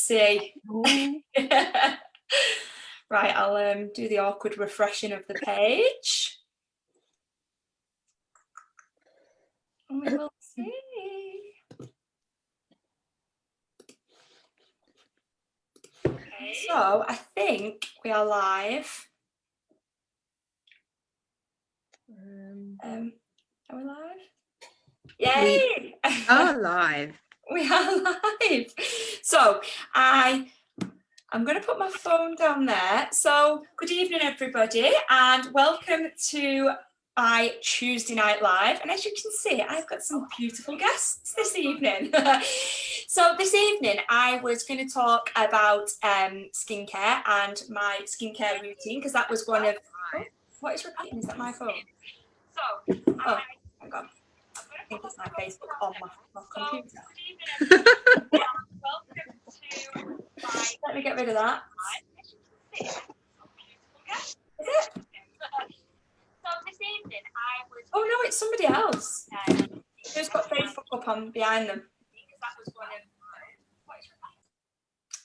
see. Right, I'll do the awkward refreshing of the page. And we will see. Okay. So I think we are live. Are we live? Yay! We are live. We are live. So I'm going to put my phone down there. So good evening, everybody, and welcome to my Tuesday Night Live. And as you can see, I've got some beautiful guests this evening. So this evening, I was going to talk about skincare and my skincare routine, because that was one of... Oh, what is repeating? Is that my phone? Oh, hang on. I think it's my Facebook on my computer. Let me get rid of that. Is it? Oh no, it's somebody else who's got Facebook up on behind them.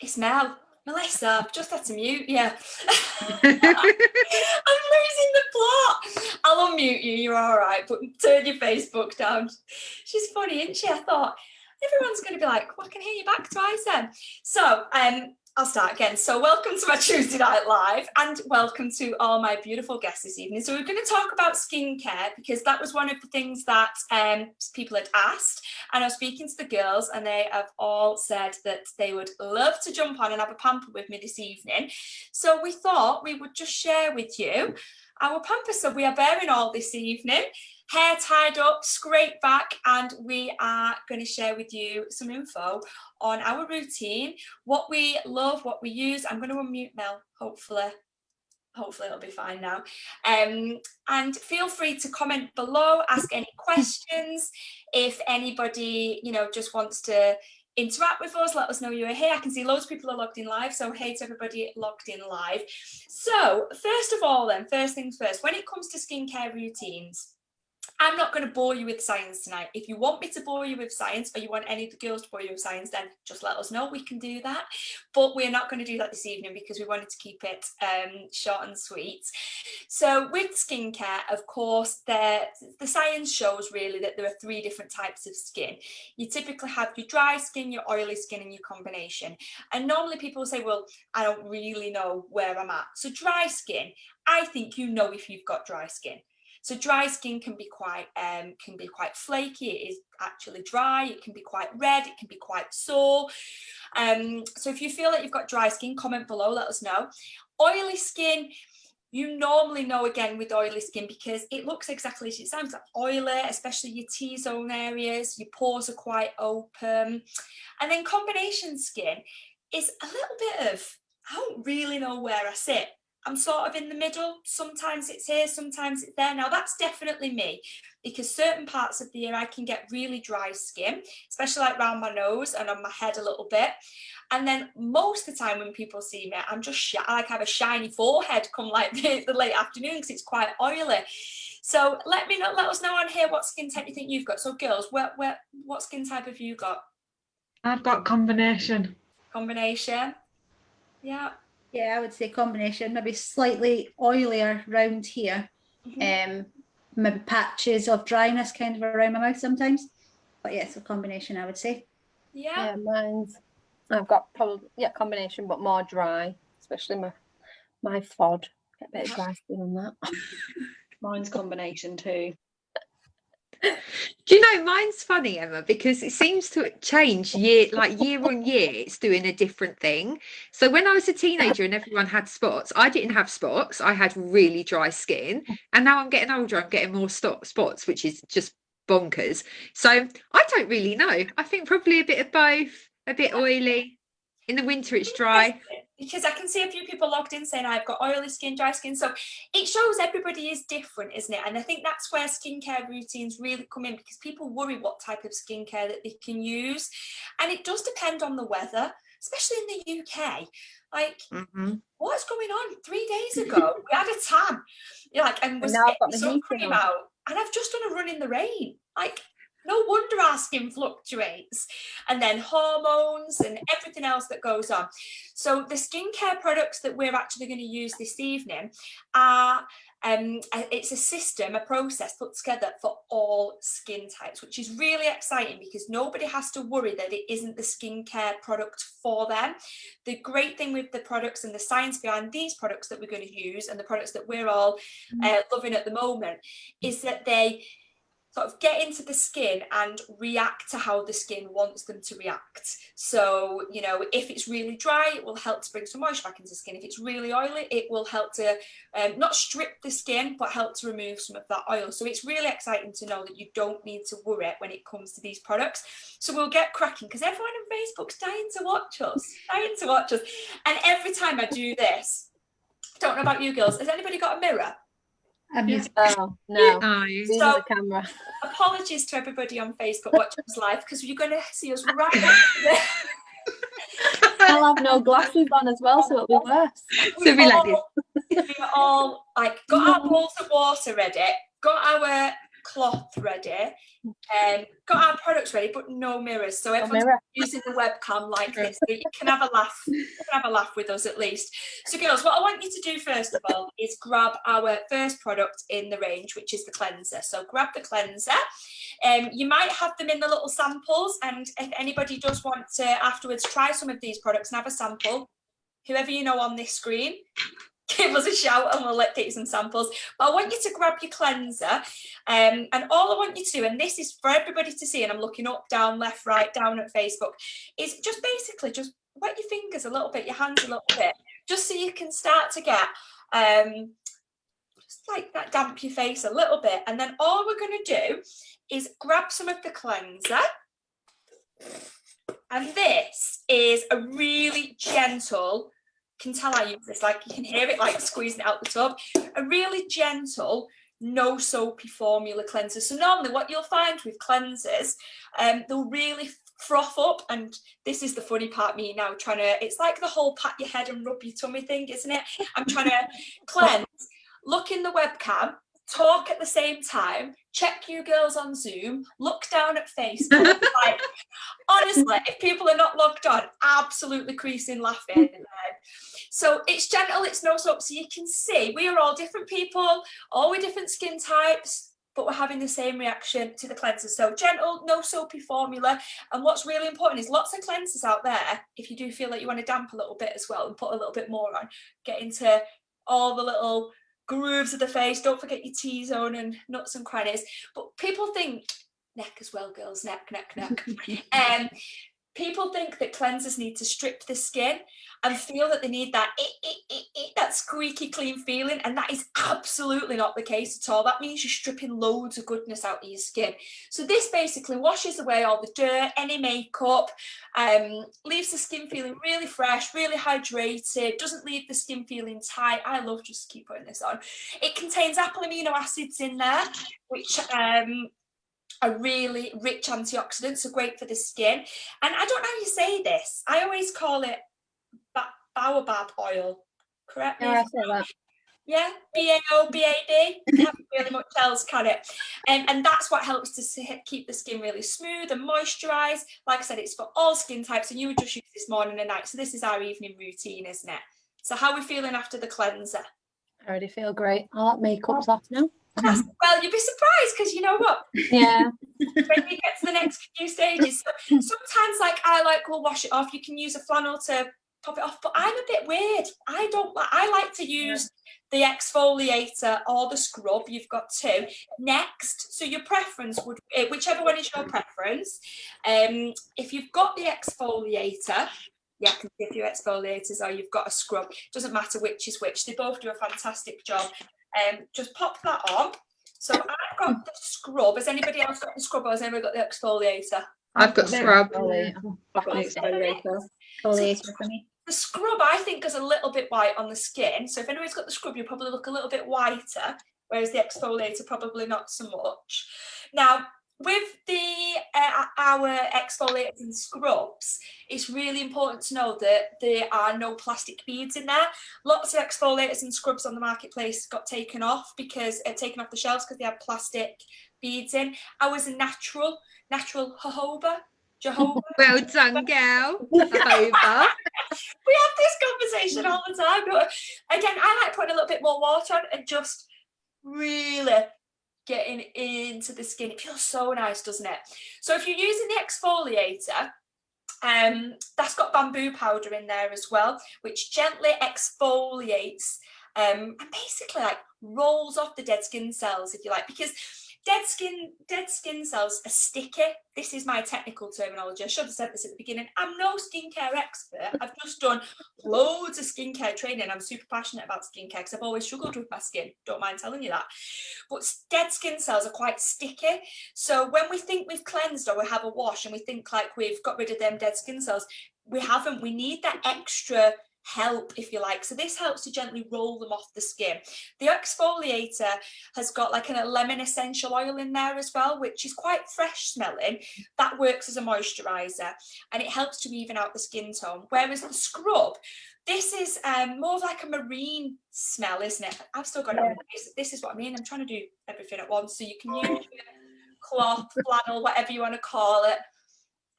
It's Mel. Melissa, I've just had to mute you. I'm losing the plot. I'll unmute you, you're all right, but turn your Facebook down. She's funny, isn't she? I thought everyone's going to be like, well, I can hear you back twice then. So I'll start again. So welcome to my Tuesday Night Live, and welcome to all my beautiful guests this evening. So we're going to talk about skincare, because that was one of the things that people had asked, and I was speaking to the girls and they have all said that they would love to jump on and have a pamper with me this evening. So we thought we would just share with you our pamper. So we are bearing all this evening, hair tied up, scraped back, and we are going to share with you some info on our routine, what we love, what we use. I'm going to unmute Mel, hopefully it'll be fine now. And feel free to comment below, ask any questions. If anybody, just wants to interact with us, let us know you're here. I can see loads of people are logged in live, so hey to everybody logged in live. So first of all then, first things first, when it comes to skincare routines, I'm not going to bore you with science tonight. If you want me to bore you with science, or you want any of the girls to bore you with science, then just let us know, we can do that. But we're not going to do that this evening, because we wanted to keep it short and sweet. So with skincare, of course, the science shows really that there are 3 different types of skin. You typically have your dry skin, your oily skin, and your combination. And normally people say, well, I don't really know where I'm at. So dry skin, I think you know if you've got dry skin. So dry skin can be quite flaky. It is actually dry. It can be quite red. It can be quite sore. So if you feel that you've got dry skin, comment below, let us know. Oily skin, you normally know again with oily skin, because it looks exactly as it sounds, like oily, especially your T-zone areas. Your pores are quite open. And then combination skin is a little bit of, I don't really know where I sit. I'm sort of in the middle. Sometimes it's here, sometimes it's there. Now that's definitely me, because certain parts of the year I can get really dry skin, especially like around my nose and on my head a little bit. And then most of the time when people see me, I'm just I have a shiny forehead come like the late afternoon, because it's quite oily. So let us know on here what skin type you think you've got. So girls, what skin type have you got? I've got combination. Combination? Yeah. Yeah, I would say combination, maybe slightly oilier round here. Maybe patches of dryness kind of around my mouth sometimes. But yeah, so combination, I would say. Yeah. I've got probably combination, but more dry, especially my FOD. Get a bit of dry skin on that. Mine's combination too. Do you know, mine's funny, Emma, because it seems to change year on year. It's doing a different thing. So when I was a teenager and everyone had spots, I didn't have spots. I had really dry skin, and now I'm getting older, I'm getting more spots, which is just bonkers. So I don't really know. I think probably a bit of both. A bit oily. In the winter, it's dry. Because I can see a few people logged in saying I've got oily skin, dry skin. So it shows everybody is different, isn't it? And I think that's where skincare routines really come in, because people worry what type of skincare that they can use. And it does depend on the weather, especially in the UK. Like, what's going on? 3 days ago, we had a tan. And was getting sun cream out. And I've just done a run in the rain. Like, No wonder our skin fluctuates. And then hormones and everything else that goes on. So the skincare products that we're actually going to use this evening are, it's a system, a process put together for all skin types, which is really exciting because nobody has to worry that it isn't the skincare product for them. The great thing with the products and the science behind these products that we're going to use and the products that we're all loving at the moment is that they sort of get into the skin and react to how the skin wants them to react. So, you know, if it's really dry, it will help to bring some moisture back into the skin. If it's really oily, it will help to not strip the skin, but help to remove some of that oil. So it's really exciting to know that you don't need to worry when it comes to these products. So we'll get cracking because everyone on Facebook's dying to watch us. And every time I do this, don't know about you girls, has anybody got a mirror? Oh, no. No. Using So- the camera. Apologies to everybody on Facebook watching us live because you're going to see us right I'll have no glasses on as well, so it'll be worse. So be like this. we're all like got our bowls of water ready, got our cloth ready, got our products ready, but no mirrors. So everyone's mirror. using the webcam like this, so you can have a laugh. You can have a laugh with us at least. So girls, what I want you to do first of all is grab our first product in the range, which is the cleanser. So grab the cleanser. You might have them in the little samples, and if anybody does want to afterwards try some of these products and have a sample, whoever you know on this screen, give us a shout and we'll get you some samples. But I want you to grab your cleanser, and all I want you to do, and this is for everybody to see, and I'm looking up, down, left, right, down at Facebook, is just basically just wet your fingers a little bit, your hands a little bit, just so you can start to get just like that, damp your face a little bit. And then all we're going to do is grab some of the cleanser, and this is a really gentle, can tell I use this, like you can hear it like squeezing it out the tub, a really gentle, no soapy formula cleanser. So normally what you'll find with cleansers, they'll really froth up, and this is the funny part, me now trying to, it's like the whole pat your head and rub your tummy thing, isn't it? I'm trying to cleanse, look in the webcam, talk at the same time, check you girls on Zoom, look down at Facebook. Like, honestly, if people are not logged on, absolutely creasing laughing. So it's gentle, it's no soap, so you can see we are all different people, all with different skin types, but we're having the same reaction to the cleanser. So gentle, no soapy formula. And what's really important is lots of cleansers out there, if you do feel like you want to damp a little bit as well and put a little bit more on, get into all the little grooves of the face. Don't forget your T-zone and nuts and crannies. But people think, neck as well, girls, neck. People think that cleansers need to strip the skin and feel that they need that that squeaky clean feeling, and that is absolutely not the case at all. That means you're stripping loads of goodness out of your skin. So this basically washes away all the dirt, any makeup, leaves the skin feeling really fresh, really hydrated, doesn't leave the skin feeling tight. I love just keep putting this on. It contains apple amino acids in there, which are really rich antioxidants, so great for the skin. And I don't know how you say this. I always call it baobab oil. Correct me? Yeah, I say that. Yeah, BAOBAB. Can't be really much else, can it? And that's what helps to keep the skin really smooth and moisturised. Like I said, it's for all skin types, and you would just use this morning and night. So this is our evening routine, isn't it? So how are we feeling after the cleanser? I already feel great. All that makeup's off now. Well, you'd be surprised because you know what? Yeah. When you get to the next few stages, sometimes we'll wash it off. You can use a flannel to pop it off, but I'm a bit weird. I like to use the exfoliator or the scrub. You've got two next, so your preference would, whichever one is your preference. If you've got the exfoliator, yeah, I can see a few exfoliators, or you've got a scrub, doesn't matter which is which, they both do a fantastic job. Just pop that on. So I've got the scrub. Has anybody else got the scrub, or has anybody got the exfoliator? I've got scrub. I've got an exfoliator. Exfoliator for me. The scrub, I think, is a little bit white on the skin. So if anybody's got the scrub, you'll probably look a little bit whiter, whereas the exfoliator probably not so much. Now, with the our exfoliators and scrubs, it's really important to know that there are no plastic beads in there. Lots of exfoliators and scrubs on the marketplace got taken off the shelves because they had plastic beads in. Ours are natural, natural jojoba. Well done, girl. Jehovah. We have this conversation all the time. But again, I like putting a little bit more water on and just really getting into the skin. It feels so nice, doesn't it? So if you're using the exfoliator, that's got bamboo powder in there as well, which gently exfoliates and basically like rolls off the dead skin cells, if you like, because dead skin cells are sticky. This is my technical terminology. I should have said this at the beginning. I'm no skincare expert. I've just done loads of skincare training. I'm super passionate about skincare because I've always struggled with my skin. Don't mind telling you that. But dead skin cells are quite sticky. So when we think we've cleansed or we have a wash and we think like we've got rid of them dead skin cells, we haven't. We need that extra help, if you like. So this helps to gently roll them off the skin. The exfoliator has got like a lemon essential oil in there as well, which is quite fresh smelling. That works as a moisturizer and it helps to even out the skin tone. Whereas the scrub, this is more of like a marine smell, isn't it? I've still got it on. This is what I mean. I'm trying to do everything at once. So you can use cloth, flannel, whatever you want to call it.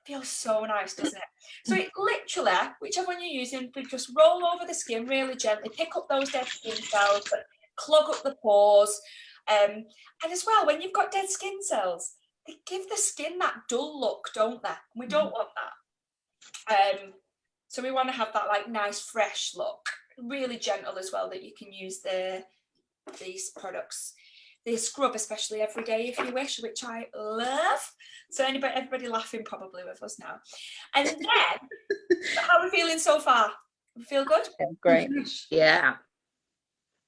Feels so nice, doesn't it? So it literally, whichever one you're using, we just roll over the skin really gently, pick up those dead skin cells, clog up the pores. And as well, when you've got dead skin cells, they give the skin that dull look, don't they? And we don't want that. So we want to have that like nice fresh look, really gentle as well, that you can use these products. The scrub especially every day if you wish, which I love. So everybody laughing probably with us now. And then, how are we feeling so far? We feel good? Yeah, great. Yeah.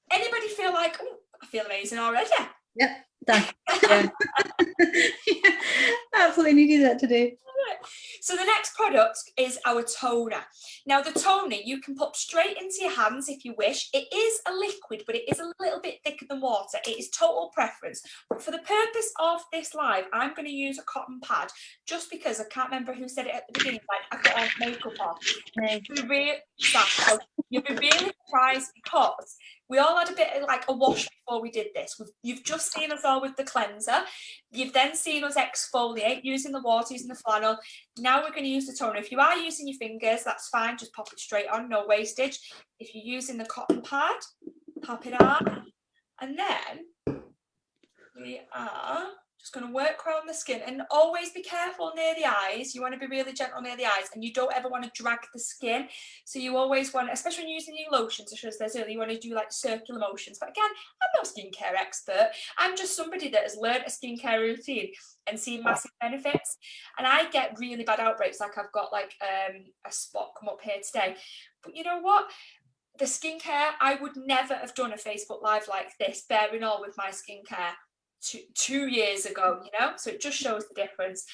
Anybody feel like, oh, I feel amazing already? Yep, done. Yeah. Yeah, absolutely needed that today. So the next product is our toner. Now the toner you can put straight into your hands if you wish. It is a liquid, but it is a little bit thicker than water. It is total preference. But for the purpose of this live, I'm going to use a cotton pad just because I can't remember who said it at the beginning. Like I've got on makeup on. You'll be really surprised because we all had a bit of like a wash before we did this. You've just seen us all with the cleanser. You've then seen us exfoliate using the water, using the flannel. Now we're going to use the toner. If you are using your fingers, that's fine. Just pop it straight on, no wastage. If you're using the cotton pad, pop it on. And then we are just going to work around the skin and always be careful near the eyes. You want to be really gentle near the eyes and you don't ever want to drag the skin. So you always want, especially when you're using your lotions, as I said earlier, you want to do like circular motions. But again, I'm no skincare expert. I'm just somebody that has learned a skincare routine and seen massive benefits. And I get really bad outbreaks, like I've got like a spot come up here today. But you know what? The skincare, I would never have done a Facebook Live like this, bearing all with my skincare. 2 years ago, you know, so it just shows the difference.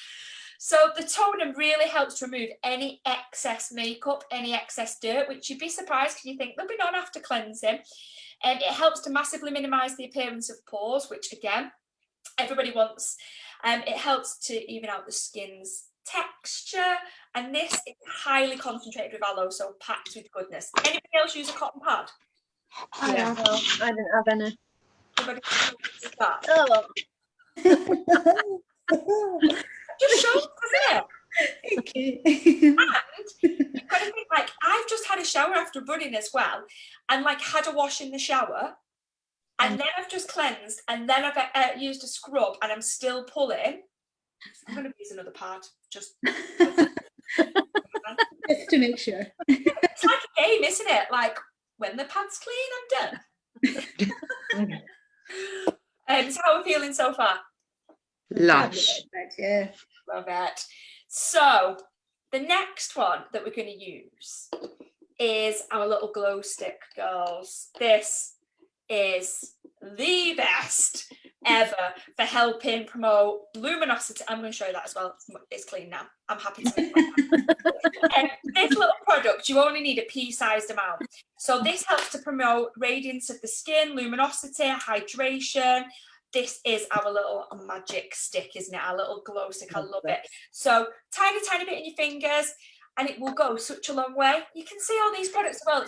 So the toner really helps to remove any excess makeup, any excess dirt, which you'd be surprised because you think they'll be on after cleansing. And it helps to massively minimize the appearance of pores, which again everybody wants. It helps to even out the skin's texture, and this is highly concentrated with aloe, so packed with goodness. Anybody else use a cotton pad? Yeah, no, I didn't have any. That. Oh. Just shows, doesn't it? Okay. And you've got to think, like, I've just had a shower after running as well, and like had a wash in the shower, and then I've just cleansed, and then I've used a scrub, and I'm still pulling. I'm going to use another pad, just to make sure. It's like a game, isn't it? Like, when the pad's clean, I'm done. So how are we feeling so far? Lush. Yeah. Love it. So the next one that we're going to use is our little glow stick, girls. This is the best ever for helping promote luminosity. I'm going to show you that as well. It's clean now. I'm happy to. This little product, you only need a pea-sized amount. So this helps to promote radiance of the skin, luminosity, hydration. This is our little magic stick, isn't it? Our little glow stick. I love it. So tiny bit in your fingers. and it will go such a long way. You can see all these products as well.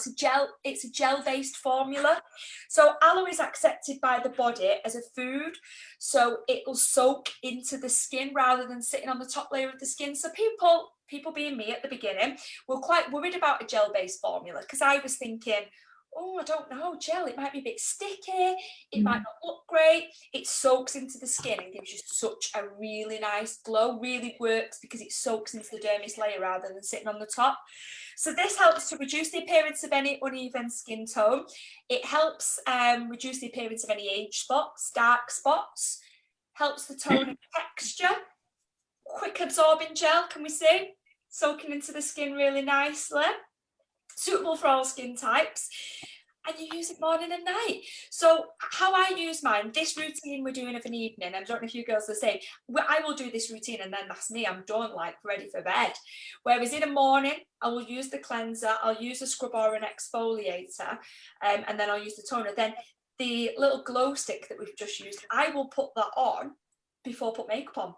It's a gel-based formula. So aloe is accepted by the body as a food, so it will soak into the skin rather than sitting on the top layer of the skin. So people being me at the beginning were quite worried about a gel-based formula, because I was thinking, oh, I don't know, gel, it might be a bit sticky, it might not look great. It soaks into the skin and gives you such a really nice glow. Really works because it soaks into the dermis layer rather than sitting on the top. So this helps to reduce the appearance of any uneven skin tone. It helps reduce the appearance of any age spots, dark spots, helps the tone and texture. Quick absorbing gel, can we see? Soaking into the skin really nicely. Suitable for all skin types, and you use it morning and night. So how I use mine, this routine we're doing of an evening, I don't know if you girls are the same, I will do this routine and then that's me, I'm done, like ready for bed. Whereas in the morning, I will use the cleanser, I'll use a scrub or an exfoliator, and then I'll use the toner. Then the little glow stick that we've just used, I will put that on before I put makeup on.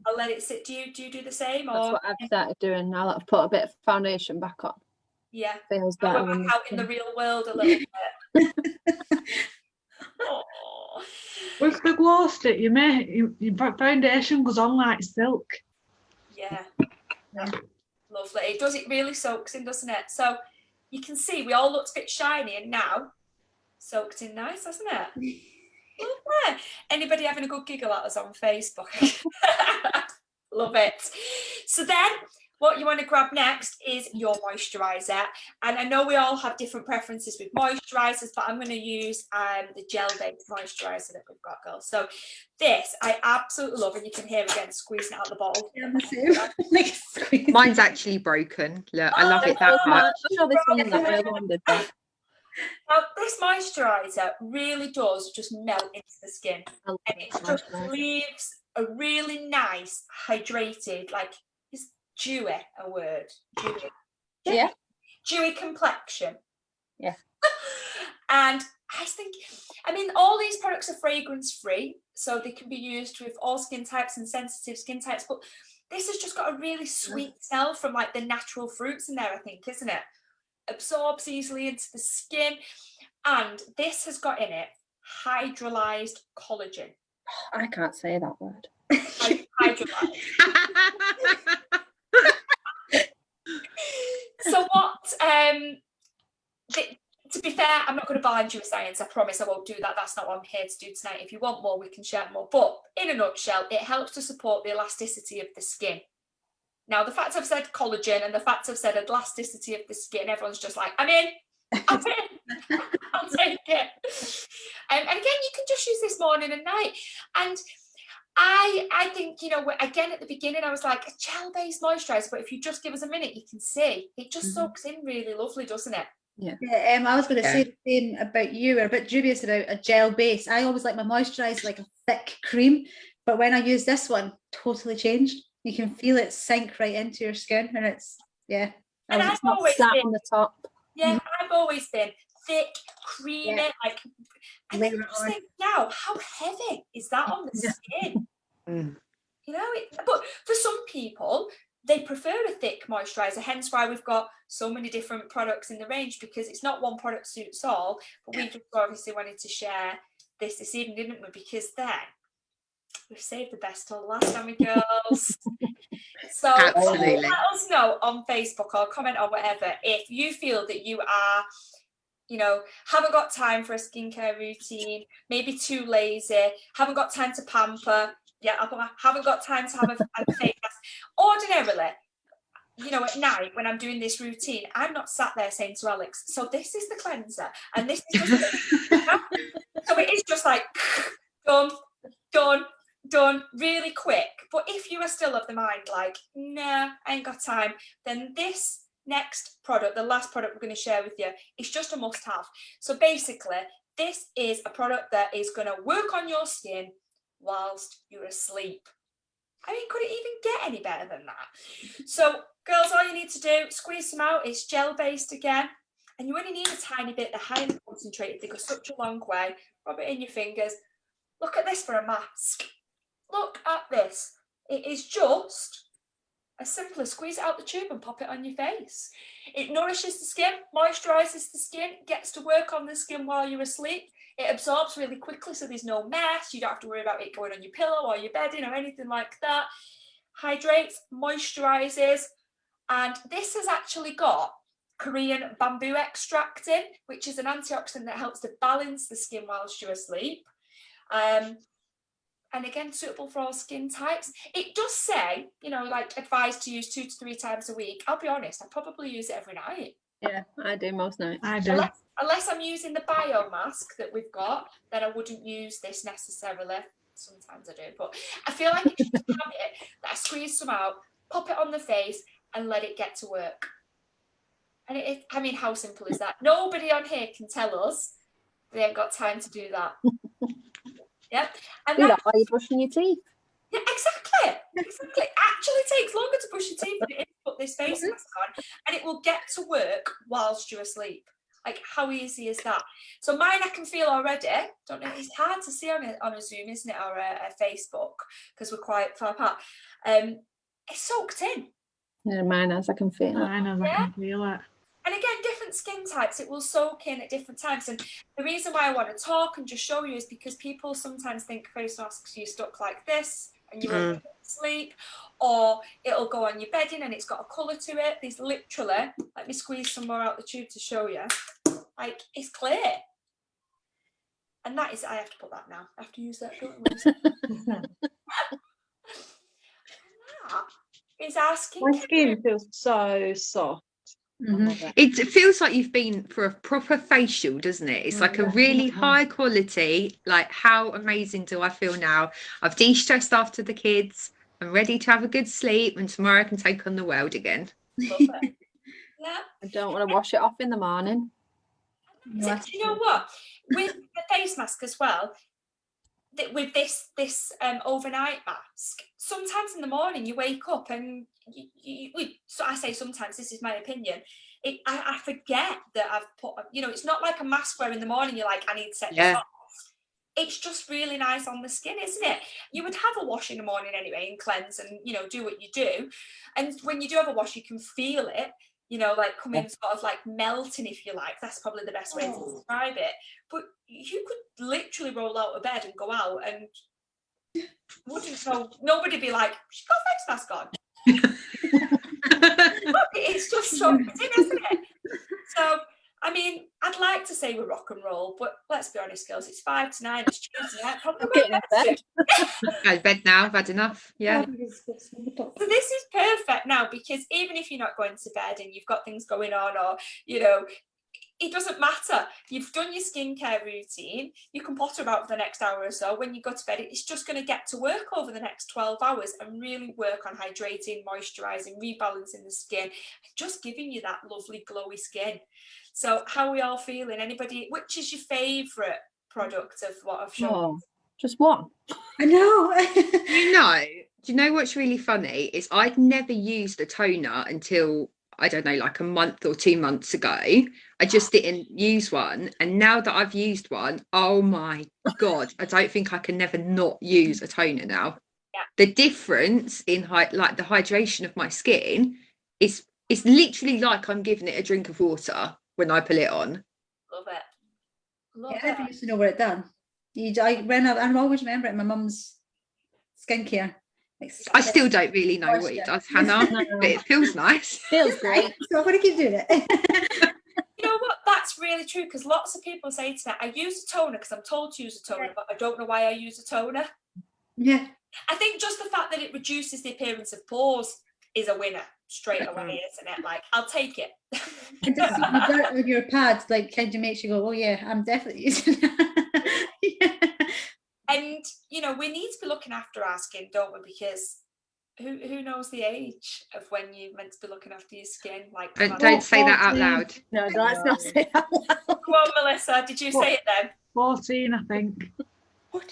I'll let it sit. Do you do the same? That's or what I've started doing now that I've put a bit of foundation back on. Yeah, Feels now better. we're when back out in the real world a little bit. Oh. With the glow stick, your foundation goes on like silk. Yeah, lovely. It really soaks in, doesn't it? So you can see we all looked a bit shiny, and now soaked in nice, hasn't it? Lovely. Anybody having a good giggle at us on Facebook? Love it. So then what you want to grab next is your moisturizer, and I know we all have different preferences with moisturizers, but I'm going to use the gel-based moisturizer that we've got, girls. So this I absolutely love, and you can hear again squeezing it out of the bottle. Yeah, the same. Mine's actually broken. Look, I love it that much. I saw this one and that other one did that. Now, this moisturizer really does just melt into the skin, and it just leaves a really nice, hydrated, like, is dewy a word? Dewy. Yeah. Dewy complexion. Yeah. And I think, I mean, all these products are fragrance free, so they can be used with all skin types and sensitive skin types, but this has just got a really sweet smell from like the natural fruits in there, I think, isn't it? Absorbs easily into the skin, and this has got in it hydrolyzed collagen. I can't say that word. Hydrolyzed. So what? To be fair, I'm not going to blind you with science. I promise I won't do that. That's not what I'm here to do tonight. If you want more, we can share more. But in a nutshell, it helps to support the elasticity of the skin. Now, the fact I've said collagen and the fact I've said elasticity of the skin, everyone's just like, I'm in. I'll take it. And again, you can just use this morning and night. And I think, you know, again, at the beginning, I was like, a gel-based moisturizer, but if you just give us a minute, you can see. It just soaks in really lovely, doesn't it? Yeah. Yeah, I was going to say the same about you. We're a bit dubious about a gel base. I always like my moisturizer like a thick cream, but when I use this one, totally changed. You can feel it sink right into your skin, and it's And I've not always sat been on the top. Yeah, I've always been thick, creamy, like. And then Layer you it just on. think, now, how heavy is that on the skin? You know, but for some people, they prefer a thick moisturizer. Hence why we've got so many different products in the range, because it's not one product suits all. But we just obviously wanted to share this evening, didn't we? Because then we've saved the best till last, haven't we, girls? So Absolutely. let us know on Facebook or comment or whatever if you feel that you are, you know, haven't got time for a skincare routine, maybe too lazy, haven't got time to pamper, haven't got time to have a face mask. Ordinarily, you know, at night when I'm doing this routine, I'm not sat there saying to Alex, so this is the cleanser and this is just so it is just like done really quick. But if you are still of the mind like, nah, I ain't got time, then this next product, the last product we're going to share with you, is just a must-have. So basically, this is a product that is going to work on your skin whilst you're asleep. I mean, could it even get any better than that? So, girls, all you need to do, squeeze some out. It's gel-based again. And you only need a tiny bit. They're highly concentrated. They go such a long way. Rub it in your fingers. Look at this for a mask. Look at this. It is just As simple as squeeze it out the tube and pop it on your face. It nourishes the skin, moisturizes the skin, gets to work on the skin while you're asleep. It absorbs really quickly, so there's no mess. You don't have to worry about it going on your pillow or your bedding or anything like that. Hydrates, moisturizes, and this has actually got Korean bamboo extract in, which is an antioxidant that helps to balance the skin whilst you're asleep. And again, suitable for all skin types. It does say, you know, like advised to use 2 to 3 times a week. I'll be honest, I probably use it every night. Yeah, I do most nights. I do. Unless I'm using the bio mask that we've got, then I wouldn't use this necessarily. Sometimes I do, but I feel like it's just a habit that I squeeze some out, pop it on the face, and let it get to work. And I mean, how simple is that? Nobody on here can tell us they ain't got time to do that. Yep. And Do that while you're brushing your teeth. yeah, exactly. It actually takes longer to brush your teeth than it is to put this face mask on, and it will get to work whilst you're asleep. Like, how easy is that? So mine I can feel already. Don't know, it's hard to see on a Zoom, isn't it, or a Facebook, because we're quite far apart. It's soaked in. Yeah, mine has. I can feel it. I know, I can feel it. And again, different skin types, it will soak in at different times. And the reason why I want to talk and just show you is because people sometimes think face masks you stuck like this and you won't sleep, or it'll go on your bedding and it's got a colour to it. There's literally, let me squeeze some more out the tube to show you, like, it's clear. And that is, I have to put that now. I have to use that. That is our skin. My skin feels so soft. It feels like you've been for a proper facial, doesn't it? It's like a really high quality, like, how amazing do I feel now? I've de-stressed after the kids. I'm ready to have a good sleep, and tomorrow I can take on the world again. Love it. Yeah. I don't want to wash it off in the morning. So, do you know what? With the face mask as well, with this overnight mask, sometimes in the morning you wake up and so I say sometimes, this is my opinion, I forget that I've put, you know, it's not like a mask where in the morning you're like, I need to set this off. It's just really nice on the skin, isn't it? You would have a wash in the morning anyway and cleanse and, you know, do what you do. And when you do have a wash, you can feel it, you know, like coming sort of like melting, if you like. That's probably the best way to describe it. But you could literally roll out of bed and go out and wouldn't know, nobody be like, she's got a face mask on. It's just so good, isn't it? So, I mean, I'd like to say we're rock and roll, but let's be honest, girls, it's 5 to 9, it's Tuesday night, probably Getting in bed. Go to bed now, I've had enough. Yeah. So this is perfect now, because even if you're not going to bed and you've got things going on, or, you know, it doesn't matter. You've done your skincare routine. You can potter about for the next hour or so. When you go to bed, it's just going to get to work over the next 12 hours and really work on hydrating, moisturising, rebalancing the skin, just giving you that lovely glowy skin. So how are we all feeling? Anybody, which is your favourite product of what I've shown? Oh, just one. I know. Do you know what's really funny is I'd never used a toner until, I don't know, like a month or 2 months ago. I just didn't use one. And now that I've used one, oh my God, I don't think I can never not use a toner now. Yeah. The difference in like the hydration of my skin is, it's literally like I'm giving it a drink of water when I put it on. Love it. Love I never it. used to know what it done. I always remember it in my mum's skincare. I still don't really know what it does, Hannah, but it feels nice. Feels great. So I'm going to keep doing it. You know what? That's really true, because lots of people say to me, I use a toner because I'm told to use a toner, but I don't know why I use a toner. Yeah. I think just the fact that it reduces the appearance of pores is a winner straight away, isn't it? Like, I'll take it. And just see you dirt with your pads, like, kind of makes you go, oh yeah, I'm definitely using that. Yeah. And, you know, we need to be looking after our skin, don't we? Because who knows the age of when you're meant to be looking after your skin? Like, Don't say that out loud. No, let's not say that loud. Come on, Melissa, did you say it then? 14, I think. 14.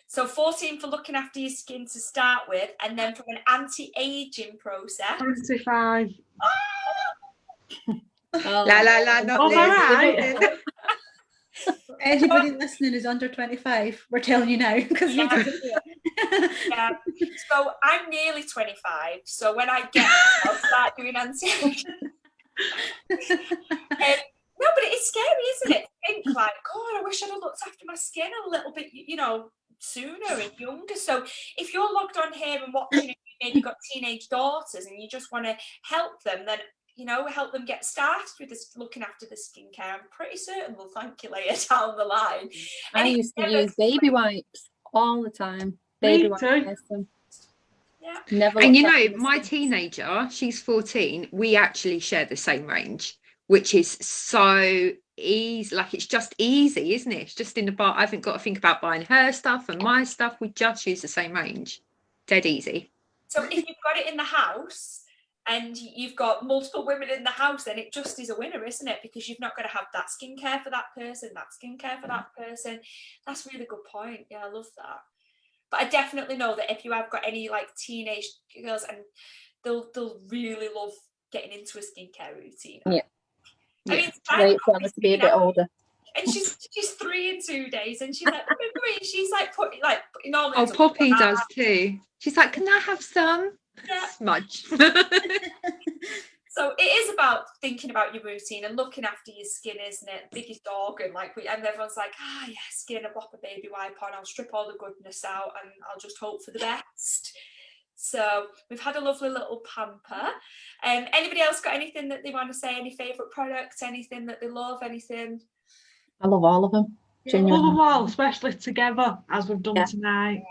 So 14 for looking after your skin to start with, and then from an anti-aging process. 25. La la la, not Oh, Liz. right. Anybody listening is under 25, we're telling you now, because we Yeah. need to do it. Yeah. So I'm nearly 25. So when I get, I'll start doing anti-aging. No, but it's scary, isn't it? To think like, God, I wish I'd have looked after my skin a little bit, sooner and younger. So if you're logged on here and watching, you maybe got teenage daughters and you just want to help them, then help them get started with this looking after the skincare. I'm pretty certain they'll thank you later down the line. I used to use baby wipes all the time. Baby wipes. Yeah. Never. And my teenager, she's 14. We actually share the same range, which is so easy. Like, it's just easy, isn't it? It's just in the bar. I haven't got to think about buying her stuff and my stuff. We just use the same range. Dead easy. So if you've got it in the house and you've got multiple women in the house, then it just is a winner, isn't it? Because you've not got to have that skincare for that person, that skincare for that person. That's a really good point. Yeah, I love that. But I definitely know that if you have got any like teenage girls, and they'll really love getting into a skincare routine. Yeah. I mean, wait for us to be a bit older. And she's 3 in 2 days, and she's like, she's like putting normally. Oh, Poppy does too. She's like, can I have some? Yeah. Smudge. So it is about thinking about your routine and looking after your skin, isn't it? Biggest organ, and everyone's like, yeah, skin, I pop a baby wipe on, I'll strip all the goodness out and I'll just hope for the best. So we've had a lovely little pamper. Anybody else got anything that they want to say? Any favourite products? Anything that they love? Anything? I love all of them. Love them all, especially together as we've done tonight.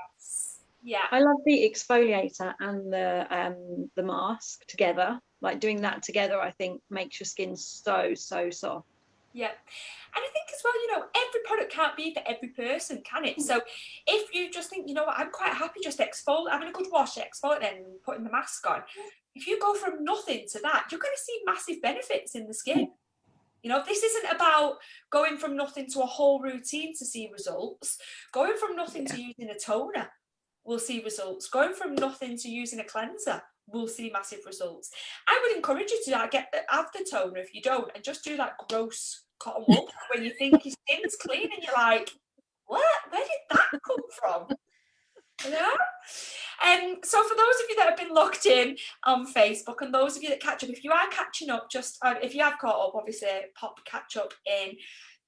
Yeah. I love the exfoliator and the mask together. Like, doing that together, I think makes your skin so soft. Yeah. And I think as well, every product can't be for every person, can it? So if you just think, I'm quite happy just having a good wash, exfoliating and putting the mask on. If you go from nothing to that, you're going to see massive benefits in the skin. This isn't about going from nothing to a whole routine to see results. Going from nothing to using a toner, we'll see results. Going from nothing to using a cleanser, we'll see massive results. I would encourage you to have the toner if you don't, and just do that gross cotton wool when you think your skin's clean and you're like, what? Where did that come from? So for those of you that have been locked in on Facebook, and those of you that catch up, if you are catching up, just if you have caught up, obviously pop catch up in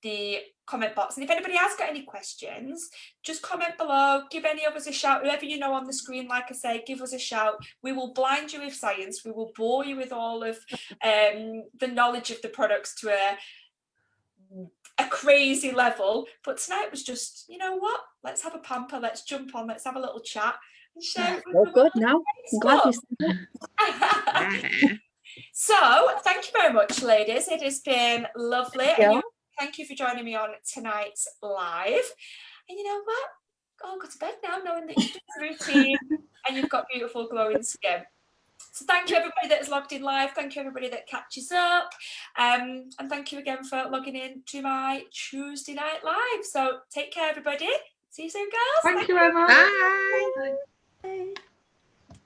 the comment box. And if anybody has got any questions, just comment below, give any of us a shout. Whoever you know on the screen, like I say, give us a shout. We will blind you with science. We will bore you with all of the knowledge of the products to a crazy level. But tonight was just, what? Let's have a pamper. Let's jump on. Let's have a little chat. And share good now. I'm glad you said it. So thank you very much, ladies. It has been lovely. Thank you for joining me on tonight's live. And you know what? I'll go to bed now knowing that you've done the routine and you've got beautiful glowing skin. So thank you everybody that is logged in live. Thank you everybody that catches up. And thank you again for logging in to my Tuesday night live. So take care everybody. See you soon, girls. Thank you, Emma. Bye.